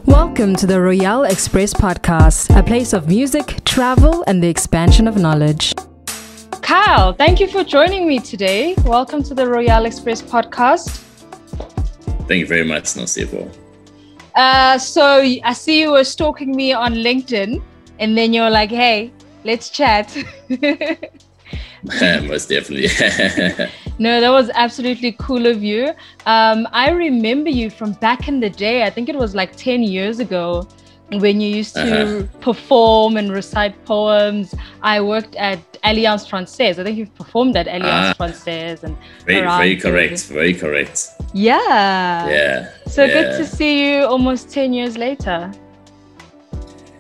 Welcome to the Royale Express podcast, a place of music, travel, and the expansion of knowledge. Kyle, thank you for joining me today. Welcome to the Royale Express podcast. Thank you very much, Nosebo. So I see you were stalking me on LinkedIn, and then you're like, hey, let's chat. Most definitely. No, that was absolutely cool of you. I remember you from back in the day. I think it was like 10 years ago when you used to perform and recite poems. I worked at Alliance Française. I think you've performed at Alliance Française. And very correct. Yeah. So good to see you almost 10 years later.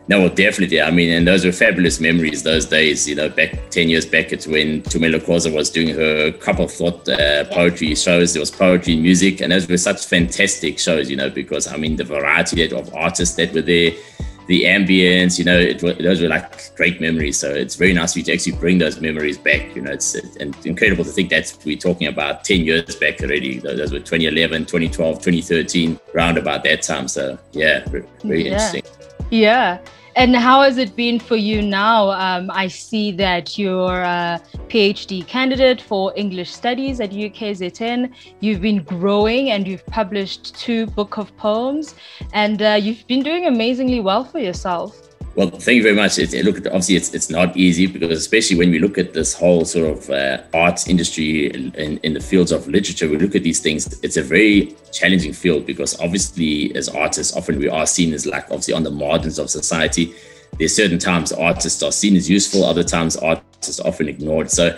No, well, definitely. I mean, and those were fabulous memories, those days, back 10 years back, it's when Tumelo Khoza was doing her Cup of Thought poetry shows. There was poetry and music, and those were such fantastic shows, because, I mean, the variety of artists that were there, the ambience, those were like great memories. So it's very nice for you to actually bring those memories back. It's incredible to think that we're talking about 10 years back already. Those were 2011, 2012, 2013, round about that time. So yeah, very interesting. Yeah. And how has it been for you now? I see that you're a PhD candidate for English Studies at UKZN. You've been growing and you've published 2 books of poems, and you've been doing amazingly well for yourself. Well, thank you very much. Obviously, it's not easy, because especially when we look at this whole sort of arts industry in the fields of literature, we look at these things, it's a very challenging field, because obviously as artists, often we are seen as like obviously on the margins of society. There's certain times artists are seen as useful, other times artists are often ignored. So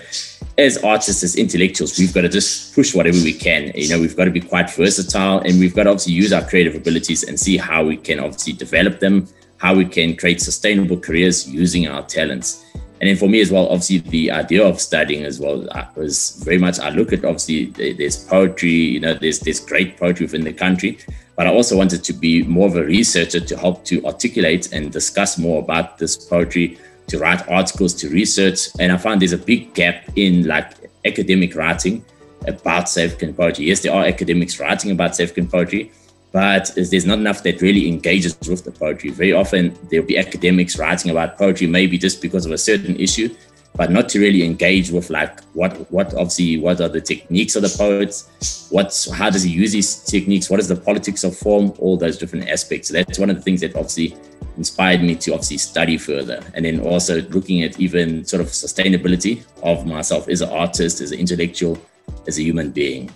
as artists, as intellectuals, we've got to just push whatever we can. We've got to be quite versatile, and we've got to obviously use our creative abilities and see how we can obviously develop them, how we can create sustainable careers using our talents. And then for me as well, obviously the idea of studying as well was very much, I look at obviously there's poetry, there's great poetry within the country, but I also wanted to be more of a researcher to help to articulate and discuss more about this poetry, to write articles, to research. And I found there's a big gap in like academic writing about South African poetry. Yes, there are academics writing about South African poetry, but there's not enough that really engages with the poetry. Very often there'll be academics writing about poetry, maybe just because of a certain issue, but not to really engage with like what are the techniques of the poets, how does he use these techniques, what is the politics of form, all those different aspects. So that's one of the things that obviously inspired me to obviously study further. And then also looking at even sort of sustainability of myself as an artist, as an intellectual, as a human being.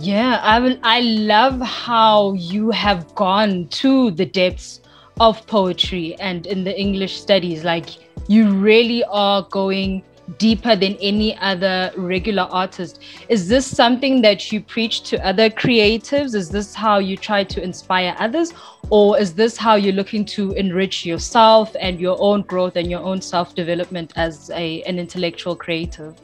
Yeah, I love how you have gone to the depths of poetry and in the English studies. Like, you really are going deeper than any other regular artist. Is this something that you preach to other creatives? Is this how you try to inspire others? Or is this how you're looking to enrich yourself and your own growth and your own self-development as an intellectual creative?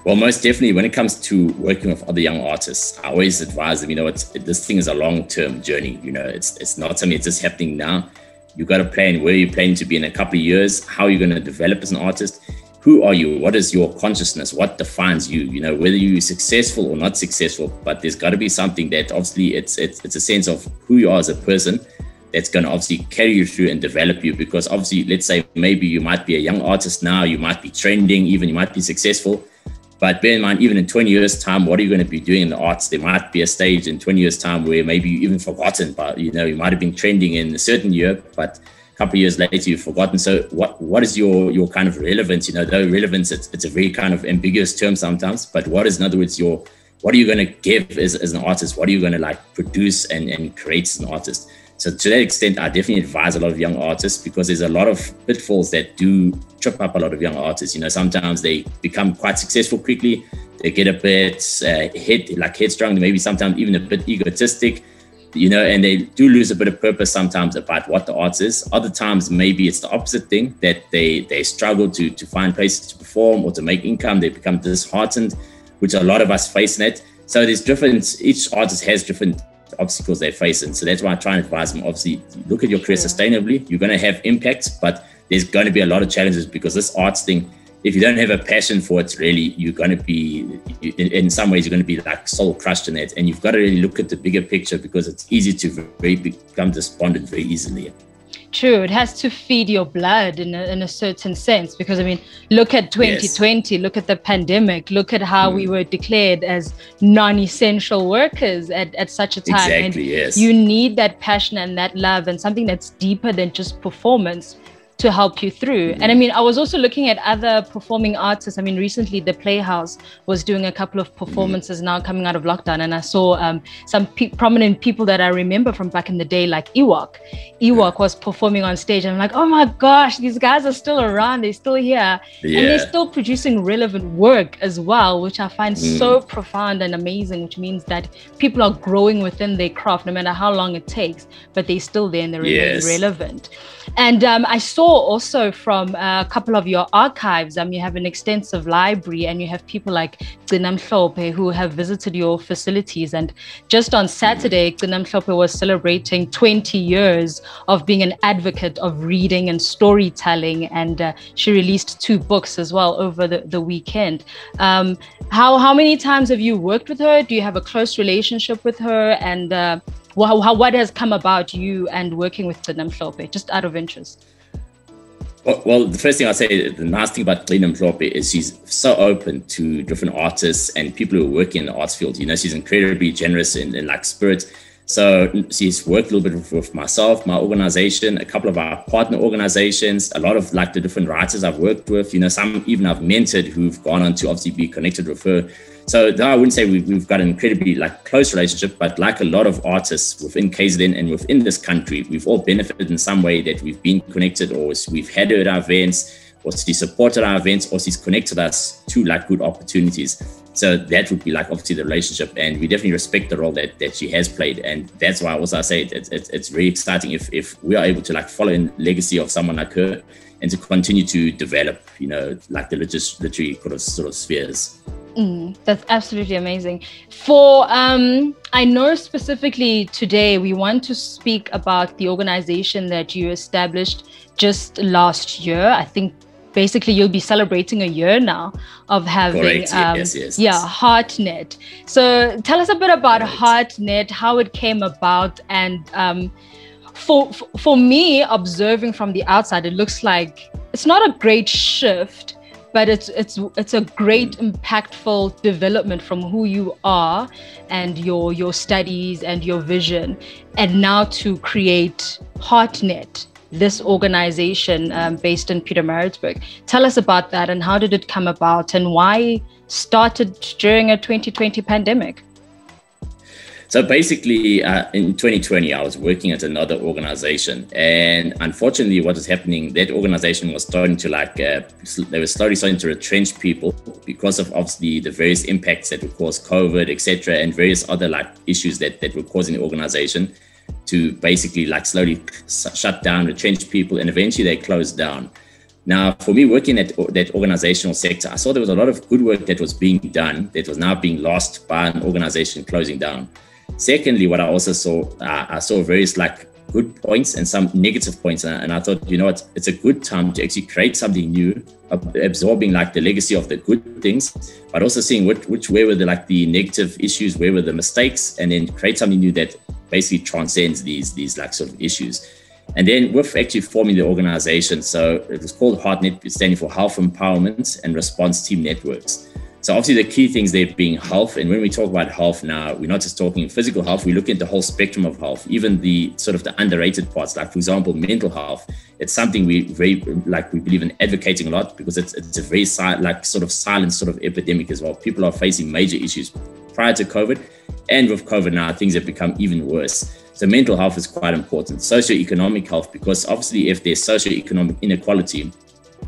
Well, most definitely, when it comes to working with other young artists, I always advise them, this thing is a long-term journey. It's not something that's just happening now. You've got to plan where you're planning to be in a couple of years, how you're going to develop as an artist. Who are you? What is your consciousness? What defines you? Whether you're successful or not successful, but there's got to be something that obviously it's a sense of who you are as a person that's going to obviously carry you through and develop you. Because obviously, let's say maybe you might be a young artist now, you might be trending, even you might be successful. But bear in mind, even in 20 years' time, what are you going to be doing in the arts? There might be a stage in 20 years' time where maybe you even forgotten, but you might have been trending in a certain year, but a couple of years later you've forgotten. So what is your kind of relevance? Though relevance, it's a very kind of ambiguous term sometimes, but what is, in other words, what are you going to give as an artist? What are you going to like produce and create as an artist? So to that extent, I definitely advise a lot of young artists, because there's a lot of pitfalls that do trip up a lot of young artists. Sometimes they become quite successful quickly. They get a bit headstrong, maybe sometimes even a bit egotistic, and they do lose a bit of purpose sometimes about what the art is. Other times, maybe it's the opposite thing, that they struggle to find places to perform or to make income. They become disheartened, which a lot of us face in it. So each artist has different obstacles they face, and so that's why I try and advise them. Obviously, look at your career sustainably. You're going to have impact, but there's going to be a lot of challenges, because this arts thing if you don't have a passion for it, really, you're going to be, in some ways, you're going to be like soul crushed in it. And you've got to really look at the bigger picture, because it's easy to become despondent very easily. True. It has to feed your blood in a certain sense, because I mean, look at 2020, look at the pandemic, look at how we were declared as non-essential workers at such a time. Exactly, and you need that passion and that love and something that's deeper than just performance to help you through. And I mean, I was also looking at other performing artists. I mean, recently the Playhouse was doing a couple of performances now coming out of lockdown, and I saw some prominent people that I remember from back in the day, like Ewok. Ewok was performing on stage, and I'm like, oh my gosh, these guys are still around, they're still here, and they're still producing relevant work as well, which I find so profound and amazing, which means that people are growing within their craft, no matter how long it takes, but they're still there and they're really relevant. And I saw also from a couple of your archives, you have an extensive library, and you have people like Gcina Mhlophe who have visited your facilities. And just on Saturday, Gcina Mhlophe was celebrating 20 years of being an advocate of reading and storytelling. And she released 2 books as well over the weekend. How many times have you worked with her? Do you have a close relationship with her? And what has come about you and working with Gcina Mhlophe, just out of interest? Well, the first thing I'll say, the nice thing about Gcina Mhlophe is she's so open to different artists and people who are working in the arts field. You know, she's incredibly generous in like spirit. So she's worked a little bit with myself, my organization, a couple of our partner organizations, a lot of like the different writers I've worked with, you know, some even I've mentored who've gone on to obviously be connected with her. So though I wouldn't say we've got an incredibly like close relationship, but like a lot of artists within KZN and within this country, we've all benefited in some way, that we've been connected, or we've had her at our events, or she supported our events, or she's connected us to like good opportunities. So that would be like obviously the relationship, and we definitely respect the role that she has played. And that's why also I say it's very exciting if we are able to like follow in the legacy of someone like her and to continue to develop, you know, like the literary sort of spheres. That's absolutely amazing. For I know specifically today we want to speak about the organization that you established just last year. I think basically you'll be celebrating a year now of having Heartnet. So tell us a bit about Heartnet, how it came about, and for me, observing from the outside, it looks like it's not a great shift, but it's a great impactful development from who you are and your studies and your vision, and now to create Heartnet, this organization based in Pietermaritzburg. Tell us about that, and how did it come about, and why started during a 2020 pandemic? So basically, in 2020, I was working at another organization, and unfortunately, what was happening, that organization was starting to they were slowly starting to retrench people because of obviously the various impacts that would cause COVID, etc., and various other like issues that were causing the organization to basically like slowly shut down, retrench people, and eventually they closed down. Now, for me, working at that organizational sector, I saw there was a lot of good work that was being done that was now being lost by an organization closing down. Secondly, what I also saw, I saw various like good points and some negative points. And I thought, you know what, it's a good time to actually create something new, absorbing like the legacy of the good things, but also seeing where were the negative issues, where were the mistakes, and then create something new that basically transcends these like sort of issues. And then with actually forming the organization, so it was called Heartnet, standing for Health Empowerment and Response Team Networks. So obviously the key things there being health. And when we talk about health now, we're not just talking physical health, we look at the whole spectrum of health, even the sort of the underrated parts, like for example, mental health. It's something we believe in advocating a lot, because it's a very silent sort of epidemic as well. People are facing major issues prior to COVID, and with COVID now, things have become even worse. So mental health is quite important. Socioeconomic health, because obviously if there's socioeconomic inequality,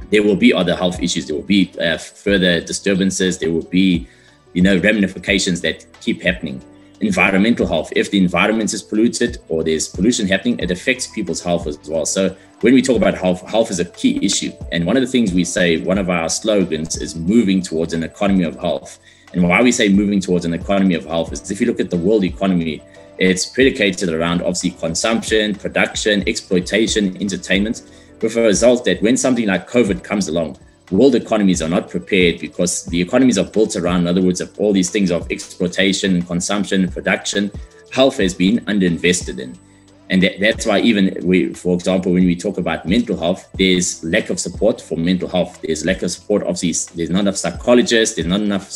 there will be other health issues. There will be further disturbances. There will be, ramifications that keep happening. Environmental health. If the environment is polluted or there's pollution happening, it affects people's health as well. So when we talk about health, health is a key issue. And one of the things we say, one of our slogans is moving towards an economy of health. And why we say moving towards an economy of health is if you look at the world economy, it's predicated around obviously consumption, production, exploitation, entertainment, with a result that when something like COVID comes along, world economies are not prepared because the economies are built around, in other words, of all these things of exploitation, consumption, production. Health has been underinvested in. And that's why even for example, when we talk about mental health, there's lack of support for mental health. There's lack of support. Obviously, there's not enough psychologists. There's not enough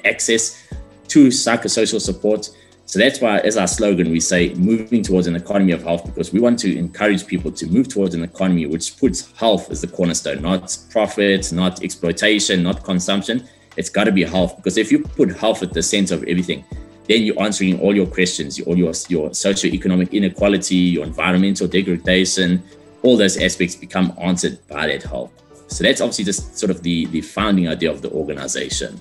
access to psychosocial support. So that's why, as our slogan, we say moving towards an economy of health, because we want to encourage people to move towards an economy which puts health as the cornerstone, not profit, not exploitation, not consumption. It's got to be health, because if you put health at the center of everything, then you're answering all your questions, all your socioeconomic inequality, your environmental degradation, all those aspects become answered by that health. So that's obviously just sort of the founding idea of the organization.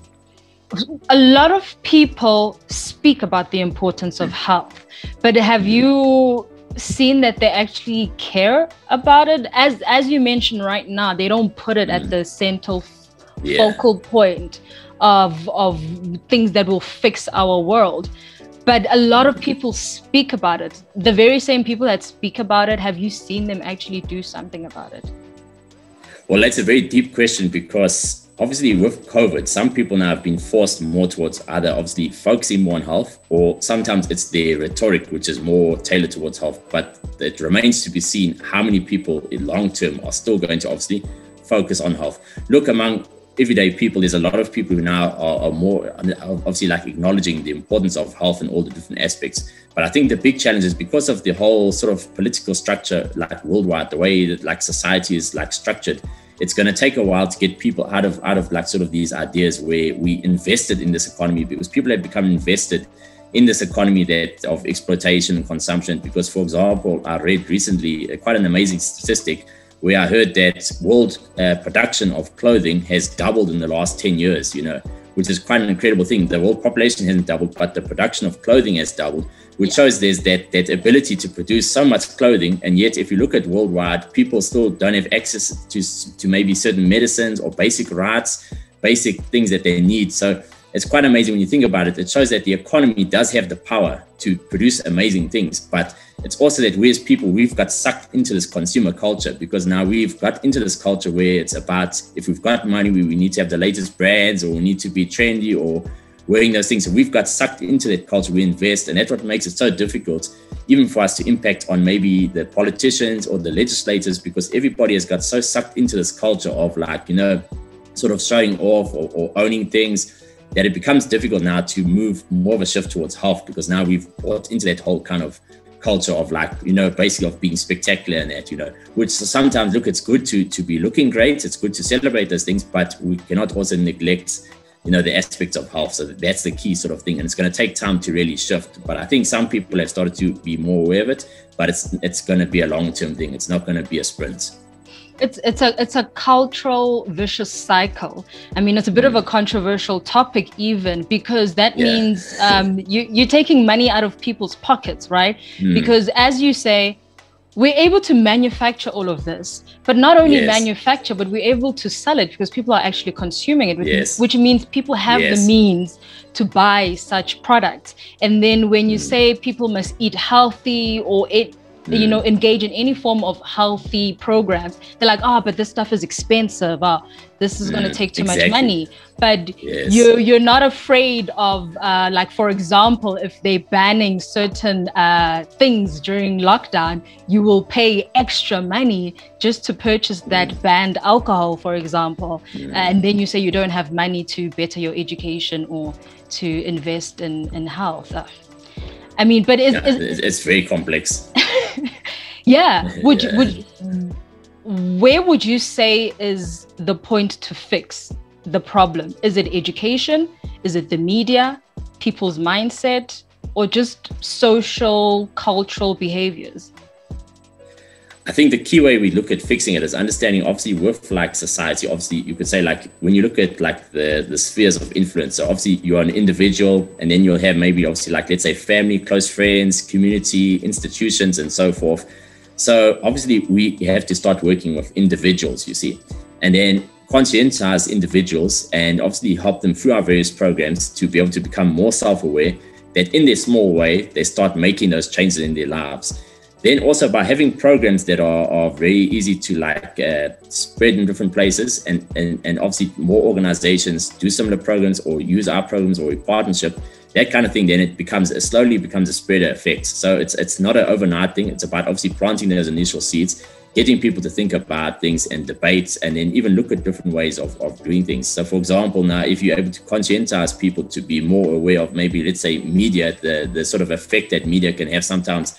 A lot of people speak about the importance of health, but have you seen that they actually care about it? As you mentioned right now, they don't put it at the central focal point of things that will fix our world. But a lot of people speak about it. The very same people that speak about it, have you seen them actually do something about it? Well, that's a very deep question, because obviously with COVID, some people now have been forced more towards either obviously focusing more on health, or sometimes it's their rhetoric, which is more tailored towards health. But it remains to be seen how many people in long term are still going to obviously focus on health. Look, among everyday people, there's a lot of people who now are more obviously like acknowledging the importance of health and all the different aspects. But I think the big challenge is because of the whole sort of political structure, like worldwide, the way that like society is like structured, it's going to take a while to get people out of like sort of these ideas where we invested in this economy, because people have become invested in this economy that of exploitation and consumption. Because, for example, I read recently quite an amazing statistic where I heard that world production of clothing has doubled in the last 10 years, which is quite an incredible thing. The world population hasn't doubled, but the production of clothing has doubled, which shows there's that ability to produce so much clothing. And yet, if you look at worldwide, people still don't have access to maybe certain medicines or basic rights, basic things that they need. So it's quite amazing when you think about it. It shows that the economy does have the power to produce amazing things, but it's also that we as people, we've got sucked into this consumer culture, because now we've got into this culture where it's about, if we've got money, we need to have the latest brands, or we need to be trendy or wearing those things. So we've got sucked into that culture. We invest, and that's what makes it so difficult, even for us to impact on maybe the politicians or the legislators, because everybody has got so sucked into this culture of like, sort of showing off or owning things, that it becomes difficult now to move more of a shift towards health, because now we've bought into that whole kind of culture of like, basically of being spectacular and that, which sometimes, look, it's good to be looking great. It's good to celebrate those things, but we cannot also neglect, the aspects of health. So that's the key sort of thing. And it's going to take time to really shift. But I think some people have started to be more aware of it, but it's going to be a long-term thing. It's not going to be a sprint. It's a cultural vicious cycle. I mean, it's a bit of a controversial topic even, because that means you're taking money out of people's pockets, right? Because as you say, we're able to manufacture all of this, but not only manufacture, but we're able to sell it because people are actually consuming it, which means people have the means to buy such products. And then when you say people must eat healthy or engage in any form of healthy programs, they're like, but this stuff is expensive. This is going to take too much money. But you're not afraid of, like, for example, if they're banning certain things during lockdown, you will pay extra money just to purchase that banned alcohol, for example. And then you say you don't have money to better your education or to invest in health. I mean, but it's very complex. Where would you say is the point to fix the problem? Is it education? Is it the media, people's mindset, or just social, cultural behaviors? I think the key way we look at fixing it is understanding, obviously, with like society, obviously you could say, like, when you look at like the spheres of influence, so obviously you're an individual, and then you'll have maybe obviously like, let's say, family, close friends, community, institutions, and so forth. So obviously we have to start working with individuals, you see, and then conscientize individuals and obviously help them through our various programs to be able to become more self-aware, that in their small way, they start making those changes in their lives. Then also by having programs that are very easy to like spread in different places, and obviously more organizations do similar programs or use our programs or a partnership, that kind of thing, then it slowly becomes a spreader effect. So it's not an overnight thing. It's about obviously planting those initial seeds, getting people to think about things and debate, and then even look at different ways of doing things. So for example, now if you're able to conscientize people to be more aware of maybe, let's say, media, the sort of effect that media can have sometimes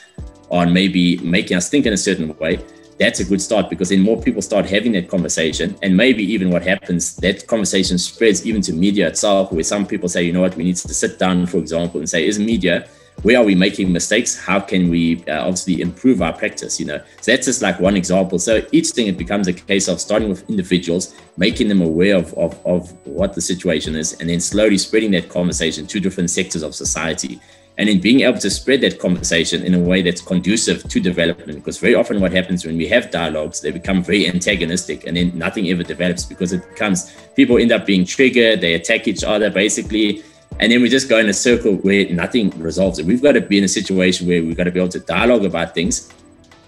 on maybe making us think in a certain way, that's a good start, because then more people start having that conversation. And maybe even what happens, that conversation spreads even to media itself, where some people say, you know what, we need to sit down, for example, and say, is media, where are we making mistakes? How can we obviously improve our practice? So that's just like one example. So each thing, it becomes a case of starting with individuals, making them aware of what the situation is, and then slowly spreading that conversation to different sectors of society. And then being able to spread that conversation in a way that's conducive to development. Because very often what happens when we have dialogues, they become very antagonistic, and then nothing ever develops, because it becomes, people end up being triggered, they attack each other basically. And then we just go in a circle where nothing resolves it. We've got to be in a situation where we've got to be able to dialogue about things.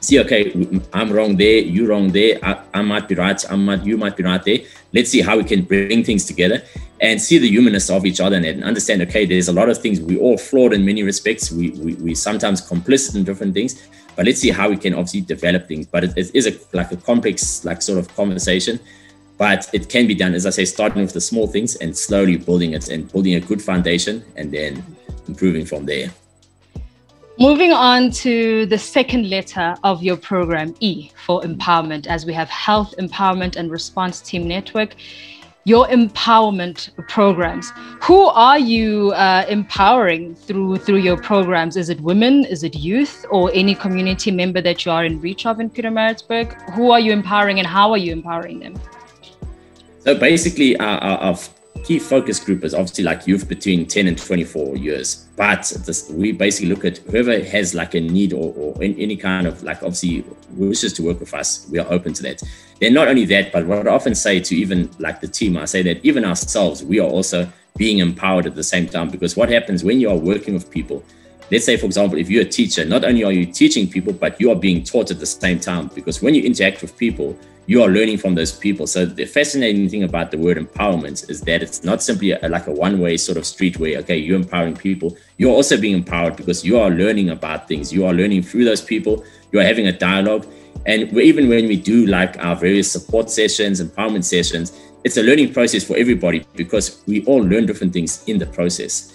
See, okay, I'm wrong there, you wrong there, I might be right, you might be right there. Let's see how we can bring things together and see the humanness of each other, and understand, okay, there's a lot of things, we're all flawed in many respects, we sometimes complicit in different things, but let's see how we can obviously develop things. But it is like a complex like sort of conversation, but it can be done, as I say, starting with the small things and slowly building it, and building a good foundation, and then improving from there. Moving on to the second letter of your program, E, for empowerment, as we have Health, Empowerment and Response Team Network, your empowerment programs. Who are you empowering through your programs? Is it women? Is it youth? Or any community member that you are in reach of in Pietermaritzburg? Who are you empowering, and how are you empowering them? So basically, our key focus group is obviously like youth between 10 and 24 years. But we basically look at whoever has like a need or any kind of like obviously wishes to work with us, we are open to that. Then not only that, but what I often say to even like the team, I say that even ourselves, we are also being empowered at the same time. Because what happens when you are working with people, let's say, for example, if you're a teacher, not only are you teaching people, but you are being taught at the same time. Because when you interact with people, you are learning from those people. So the fascinating thing about the word empowerment is that it's not simply like a one-way sort of street where, okay, you're empowering people. You're also being empowered because you are learning about things. You are learning through those people. You are having a dialogue. And even when we do like our various support sessions, empowerment sessions, it's a learning process for everybody, because we all learn different things in the process.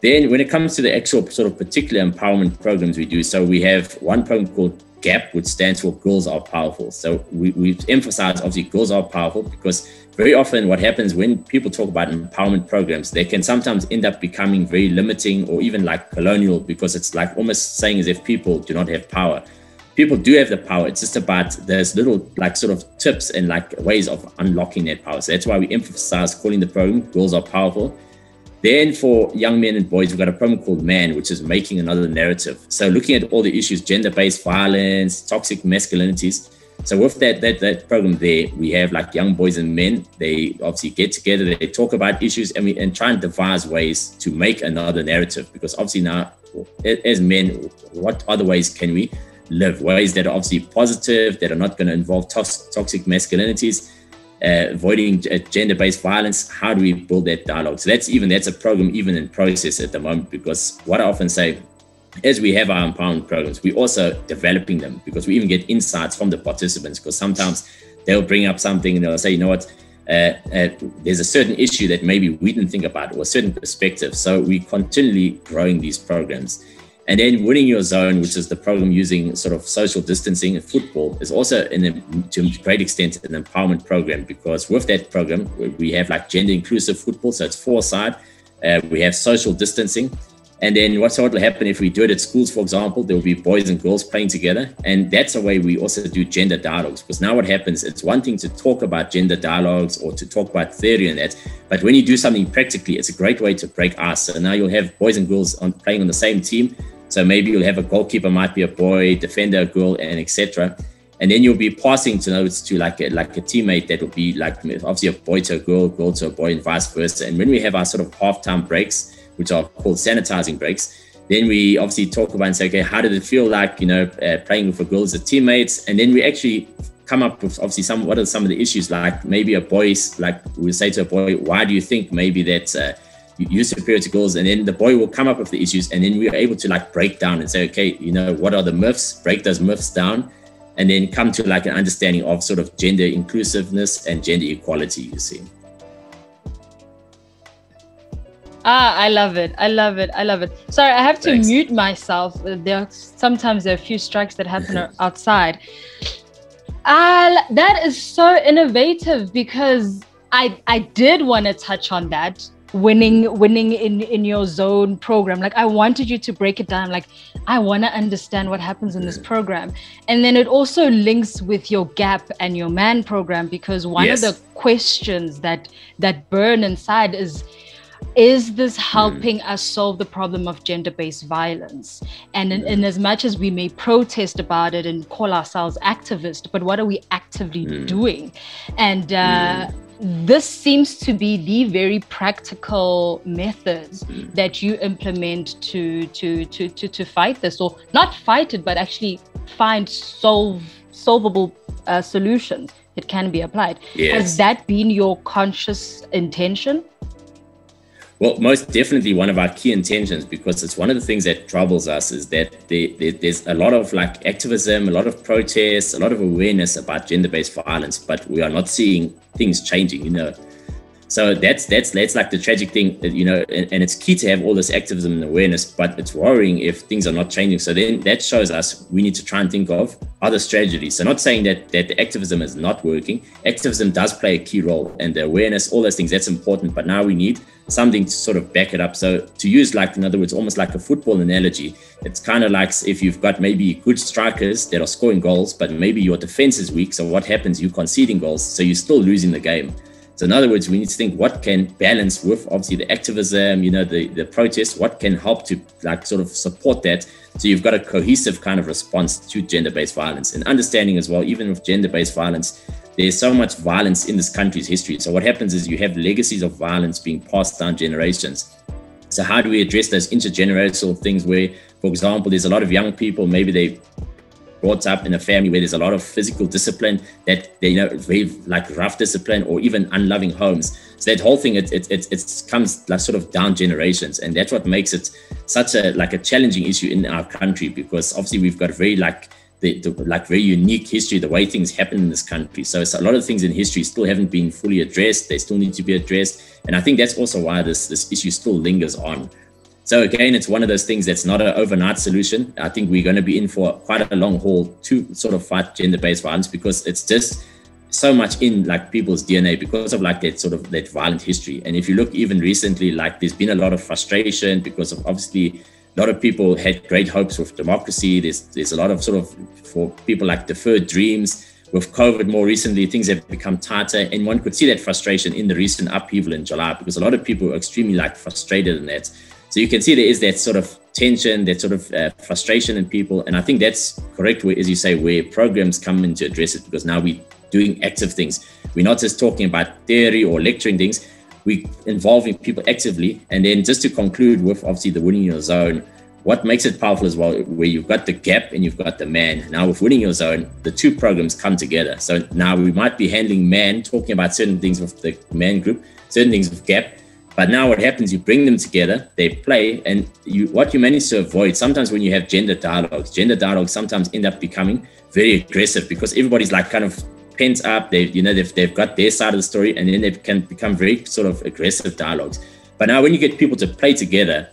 Then when it comes to the actual sort of particular empowerment programs we do, so we have one program called GAP, which stands for Girls Are Powerful. So we've emphasized, obviously, girls are powerful, because very often what happens when people talk about empowerment programs, they can sometimes end up becoming very limiting or even like colonial, because it's like almost saying as if people do not have power. People do have the power. It's just about there's little like sort of tips and like ways of unlocking that power. So that's why we emphasize calling the program Girls Are Powerful. Then for young men and boys, we've got a program called MAN, which is making another narrative. So looking at all the issues, gender-based violence, toxic masculinities. So with that program there, we have like young boys and men. They obviously get together, they talk about issues, and try and devise ways to make another narrative. Because obviously now, as men, what other ways can we live? Ways that are obviously positive, that are not going to involve toxic masculinities. Avoiding gender-based violence. How do we build that dialogue? So that's a program even in process at the moment, because what I often say, as we have our empowerment programs, we're also developing them, because we even get insights from the participants, because sometimes they'll bring up something and they'll say, you know what, there's a certain issue that maybe we didn't think about, or a certain perspective. So we're continually growing these programs. And then Winning Your Zone, which is the program using sort of social distancing and football, is also to a great extent an empowerment program, because with that program, we have like gender inclusive football. So it's four-side. We have social distancing. And then what will happen if we do it at schools, for example, there will be boys and girls playing together. And that's a way we also do gender dialogues, because now what happens, it's one thing to talk about gender dialogues or to talk about theory and that, but when you do something practically, it's a great way to break ice. So now you'll have boys and girls playing on the same team. So maybe you'll have a goalkeeper, might be a boy, defender, a girl, and etc. And then you'll be passing to notes to like a teammate that will be like obviously a boy to a girl to a boy, and vice versa. And when we have our sort of halftime breaks, which are called sanitizing breaks, Then we obviously talk about and say, okay, how did it feel like, playing with the girls as teammates? And then we actually come up with obviously what are some of the issues, like maybe a boy's, like we say to a boy, why do you think maybe that you're superior to girls? And then the boy will come up with the issues, and then we are able to like break down and say, okay, what are the myths, break those myths down, and then come to like an understanding of sort of gender inclusiveness and gender equality, you see. I love it. I love it. I love it. Sorry, I have to Thanks. mute myself. Sometimes there are a few strikes that happen outside. That is so innovative, because I did want to touch on that. Winning in your zone program. Like, I wanted you to break it down. Like, I want to understand what happens in this program. And then it also links with your gap and your man program, because one of the questions that burn inside is this helping us solve the problem of gender-based violence? And in as much as we may protest about it and call ourselves activists, but what are we actively doing? And this seems to be the very practical methods that you implement to fight this, or not fight it, but actually find solvable solutions that can be applied. Has that been your conscious intention? Well, most definitely one of our key intentions, because it's one of the things that troubles us, is that there's a lot of like activism, a lot of protests, a lot of awareness about gender-based violence, but we are not seeing things changing, So that's like the tragic thing, and it's key to have all this activism and awareness, but it's worrying if things are not changing. So then that shows us we need to try and think of other strategies. So not saying that the activism is not working. Activism does play a key role, and the awareness, all those things, that's important. But now we need something to sort of back it up. So to use, like, in other words, almost like a football analogy, it's kind of like if you've got maybe good strikers that are scoring goals, but maybe your defense is weak. So what happens? You're conceding goals, so you're still losing the game. So in other words, we need to think what can balance with obviously the activism, the protest, what can help to like sort of support that. So you've got a cohesive kind of response to gender-based violence, and understanding as well, even with gender-based violence, there's so much violence in this country's history. So what happens is you have legacies of violence being passed down generations. So how do we address those intergenerational things where, for example, there's a lot of young people, maybe they brought up in a family where there's a lot of physical discipline, that they very like rough discipline, or even unloving homes. So that whole thing, it comes like sort of down generations, and that's what makes it such a challenging issue in our country, because obviously we've got very very unique history, the way things happen in this country. So a lot of things in history still haven't been fully addressed. They still need to be addressed, and I think that's also why this issue still lingers on. So again, it's one of those things that's not an overnight solution. I think we're going to be in for quite a long haul to sort of fight gender-based violence, because it's just so much in like people's DNA because of like that violent history. And if you look even recently, like there's been a lot of frustration because of obviously a lot of people had great hopes with democracy. There's a lot of sort of, for people, like deferred dreams. With COVID more recently, things have become tighter, and one could see that frustration in the recent upheaval in July, because a lot of people were extremely frustrated in that. So you can see there is that sort of tension, that sort of frustration in people. And I think that's correct, where, as you say, where programs come in to address it, because now we're doing active things. We're not just talking about theory or lecturing things, we're involving people actively. And then just to conclude with obviously the Winning Your Zone, what makes it powerful as well, where you've got the gap and you've got the man. Now with Winning Your Zone, the two programs come together. So now we might be handling man, talking about certain things with the man group, certain things with gap. But now what happens, you bring them together, they play, and what you manage to avoid, sometimes when you have gender dialogues sometimes end up becoming very aggressive, because everybody's like kind of pent up. They've got their side of the story, and then they can become very sort of aggressive dialogues. But now when you get people to play together,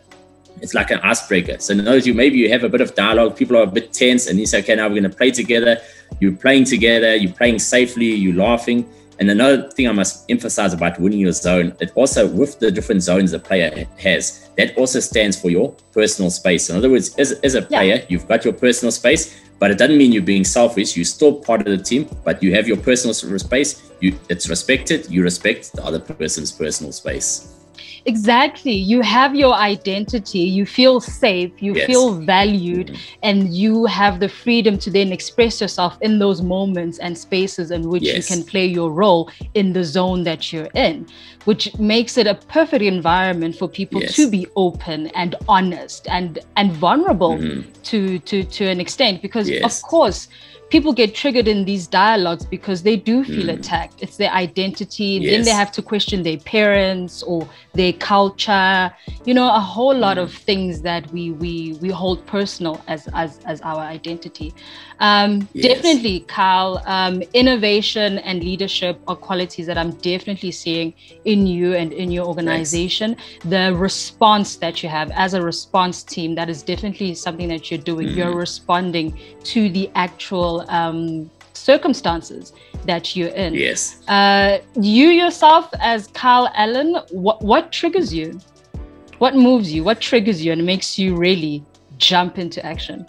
it's like an icebreaker. So notice maybe you have a bit of dialogue, people are a bit tense, and you say, okay, now we're going to play together. You're playing together, you're playing safely, you're laughing. And another thing I must emphasize about Winning Your Zone, it also, with the different zones the player has, that also stands for your personal space. In other words, as a player, you've got your personal space, but it doesn't mean you're being selfish. You're still part of the team, but you have your personal space. It's respected. You respect the other person's personal space. Exactly. You have your identity, you feel safe, you Yes. feel valued, and you have the freedom to then express yourself in those moments and spaces in which you Yes. can play your role in the zone that you're in, which makes it a perfect environment for people Yes. to be open and honest and vulnerable to an extent, because Yes. of course people get triggered in these dialogues because they do feel attacked. It's their identity. Yes. Then they have to question their parents or their culture, you know, a whole lot of things that we hold personal as our identity. Yes. Definitely, Carl, innovation and leadership are qualities that I'm definitely seeing in you and in your organization. Thanks. The response that you have as a response team, that is definitely something that you're doing. You're responding to the actual circumstances that you're in. Yes. You yourself, as Carl Allen, what triggers you? What moves you? What triggers you and makes you really jump into action?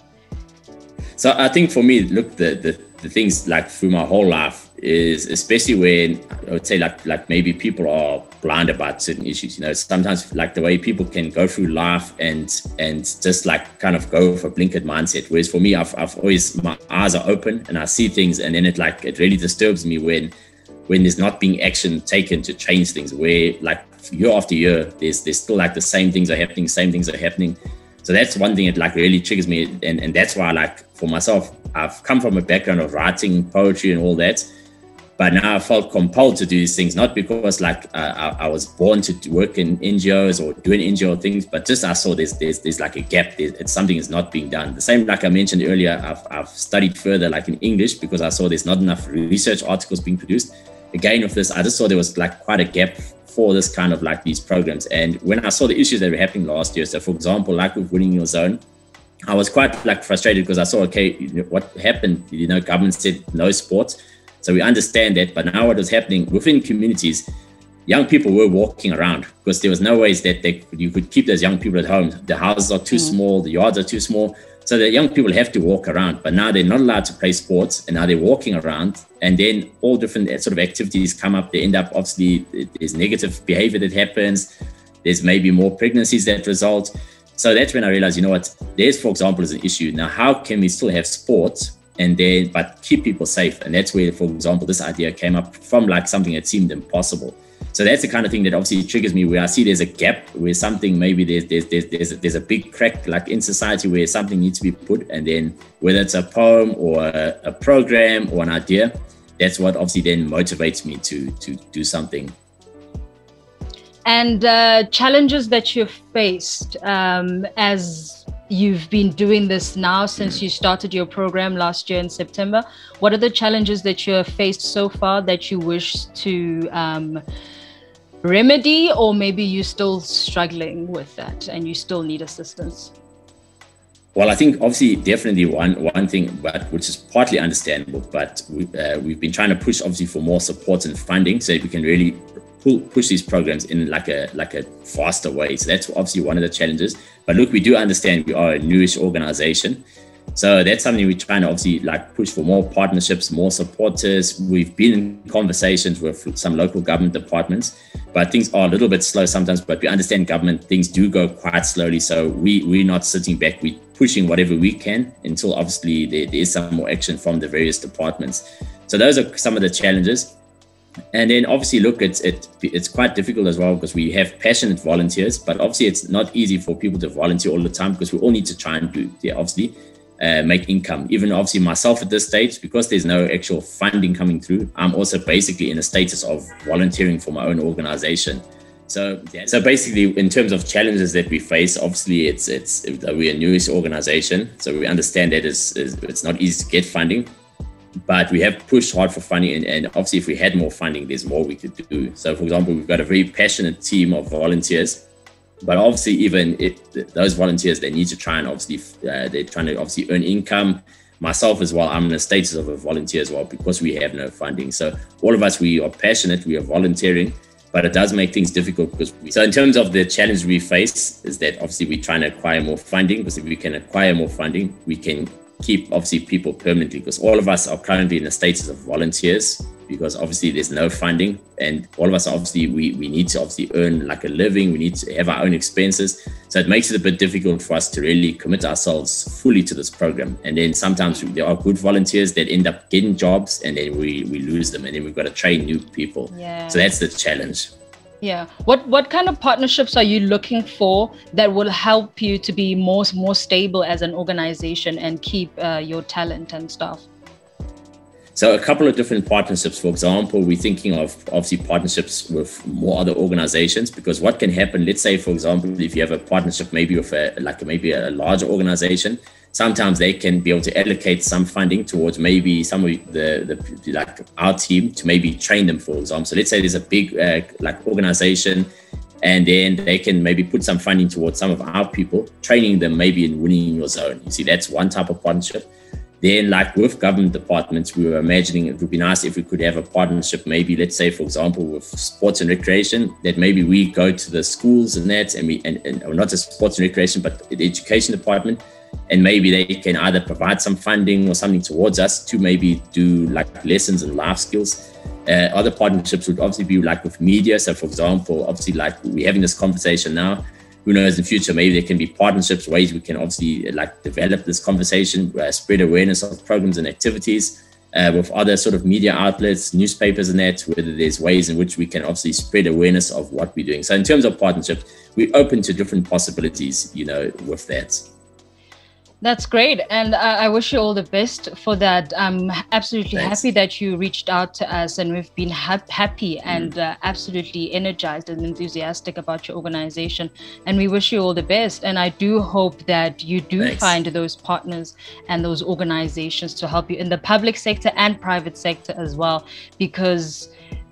So I think for me, look, the things like through my whole life is, especially when I would say like maybe people are blind about certain issues, you know, sometimes like the way people can go through life and just like kind of go with a blinkered mindset. Whereas for me, I've always, my eyes are open and I see things, and then it really disturbs me when there's not being action taken to change things, where like year after year, there's still like the same things are happening. So that's one thing that like really triggers me. And that's why, like, for myself, I've come from a background of writing poetry and all that. But now I felt compelled to do these things, not because like I was born to work in NGOs or doing NGO things, but just I saw there's like a gap. It's something is not being done. The same, like I mentioned earlier, I've studied further like in English because I saw there's not enough research articles being produced. Again, with this, I just saw there was like quite a gap for this kind of like these programs. And when I saw the issues that were happening last year, so for example, like with Winning Your Zone, I was quite like frustrated because I saw, okay, you know, what happened? You know, government said no sports. So we understand that, but now what was happening within communities, young people were walking around because there was no ways that you could keep those young people at home. The houses are too small, the yards are too small. So the young people have to walk around, but now they're not allowed to play sports, and now they're walking around, and then all different sort of activities come up. They end up, obviously, there's negative behavior that happens. There's maybe more pregnancies that result. So that's when I realized, you know what, there's, for example, is an issue. Now, how can we still have sports but keep people safe? And that's where, for example, this idea came up from, like something that seemed impossible. So that's the kind of thing that obviously triggers me, where I see there's a gap, where something, maybe there's a big crack like in society where something needs to be put, and then whether it's a poem or a program or an idea, that's what obviously then motivates me to do something. And challenges that you've faced as you've been doing this now since you started your program last year in September. What are the challenges that you have faced so far that you wish to remedy, or maybe you're still struggling with that and you still need assistance? Well, I think obviously definitely one thing, but which is partly understandable, but we've been trying to push obviously for more support and funding so that we can really push these programs in like a faster way. So that's obviously one of the challenges. But look, we do understand we are a newish organization. So that's something we're trying to obviously like push for more partnerships, more supporters. We've been in conversations with some local government departments, but things are a little bit slow sometimes, but we understand government, things do go quite slowly. So we're not sitting back, we're pushing whatever we can until obviously there is some more action from the various departments. So those are some of the challenges. And then obviously, look, it's quite difficult as well because we have passionate volunteers, but obviously it's not easy for people to volunteer all the time because we all need to try and obviously make income. Even obviously myself at this stage, because there's no actual funding coming through, I'm also basically in a status of volunteering for my own organization. So basically, in terms of challenges that we face, obviously we're a newish organization, so we understand that it's not easy to get funding. But we have pushed hard for funding, and obviously if we had more funding, there's more we could do. So for example, we've got a very passionate team of volunteers, but obviously even those volunteers, they need to try and obviously, they're trying to obviously earn income. Myself as well, I'm in a status of a volunteer as well because we have no funding. So all of us, we are passionate, we are volunteering, but it does make things difficult so in terms of the challenge we face is that obviously we're trying to acquire more funding, because if we can acquire more funding, we can keep obviously people permanently, because all of us are currently in the status of volunteers because obviously there's no funding, and all of us obviously we need to obviously earn like a living. We need to have our own expenses, so it makes it a bit difficult for us to really commit ourselves fully to this program. And then sometimes there are good volunteers that end up getting jobs, and then we lose them, and then we've got to train new people. So that's the challenge. Yeah. What kind of partnerships are you looking for that will help you to be more stable as an organization and keep your talent and stuff? So a couple of different partnerships. For example, we're thinking of obviously partnerships with more other organizations, because what can happen, let's say, for example, if you have a partnership maybe with maybe a larger organization, sometimes they can be able to allocate some funding towards maybe some of the like our team to maybe train them, for example. So let's say there's a big like organization, and then they can maybe put some funding towards some of our people, training them maybe in winning your zone. You see, that's one type of partnership. Then, like with government departments, we were imagining it would be nice if we could have a partnership, maybe, let's say, for example, with sports and recreation, that maybe we go to the schools and that, and not just sports and recreation, but the education department, and maybe they can either provide some funding or something towards us to maybe do like lessons and life skills. Other partnerships would obviously be like with media. So, for example, obviously, like we're having this conversation now. Who knows, in the future, maybe there can be partnerships, ways we can obviously like develop this conversation, spread awareness of programs and activities with other sort of media outlets, newspapers and that, whether there's ways in which we can obviously spread awareness of what we're doing. So in terms of partnerships, we're open to different possibilities, you know, with that. That's great. And I wish you all the best for that. I'm absolutely happy that you reached out to us, and we've been happy and absolutely energized and enthusiastic about your organization. And we wish you all the best. And I do hope that you do find those partners and those organizations to help you in the public sector and private sector as well, because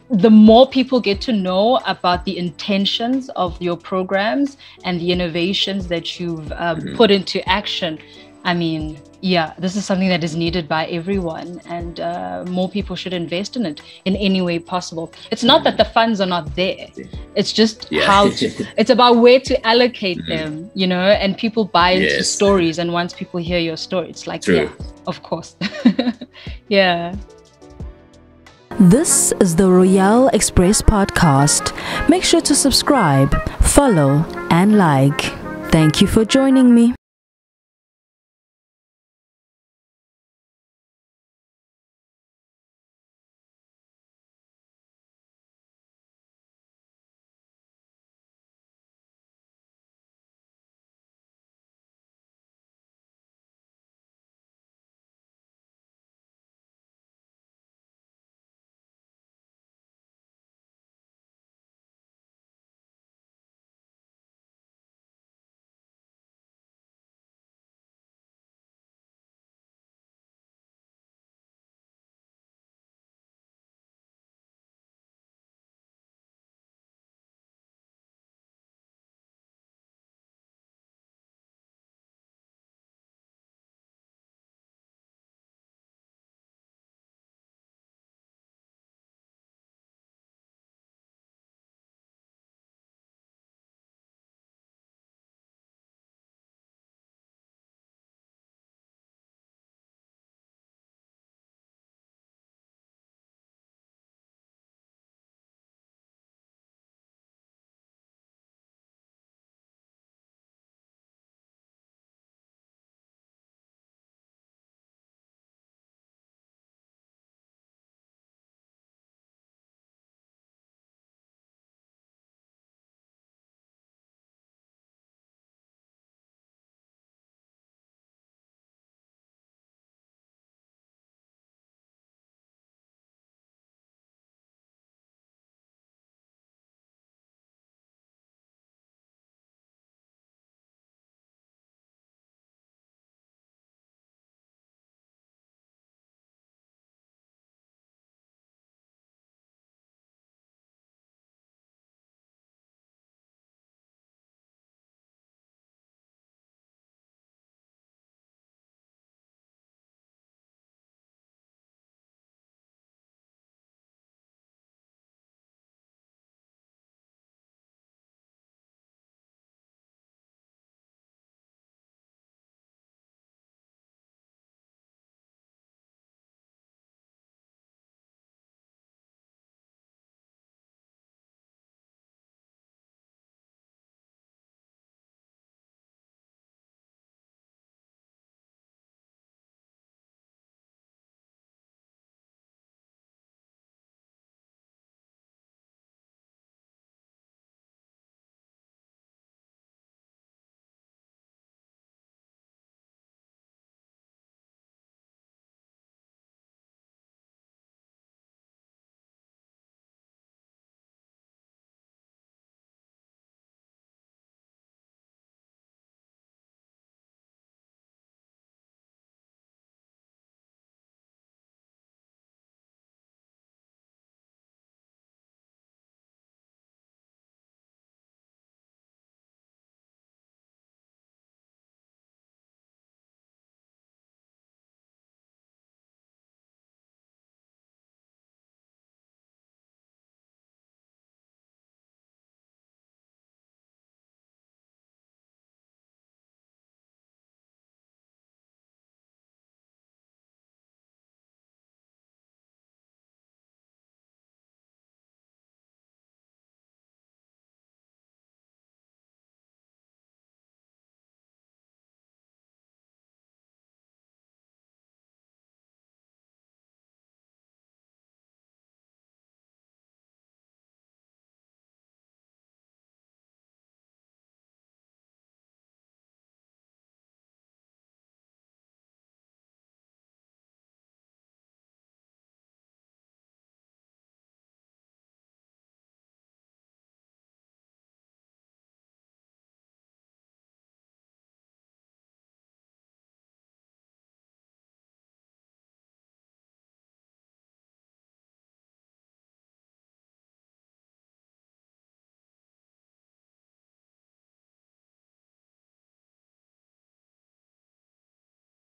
the more people get to know about the intentions of your programs and the innovations that you've put into action, I mean, yeah, this is something that is needed by everyone, and more people should invest in it in any way possible. It's not that the funds are not there. It's just how to, it's about where to allocate them, you know, and people buy into stories. And once people hear your story, it's like, yeah, of course. Yeah. This is the Royale Express podcast. Make sure to subscribe, follow, and like. Thank you for joining me.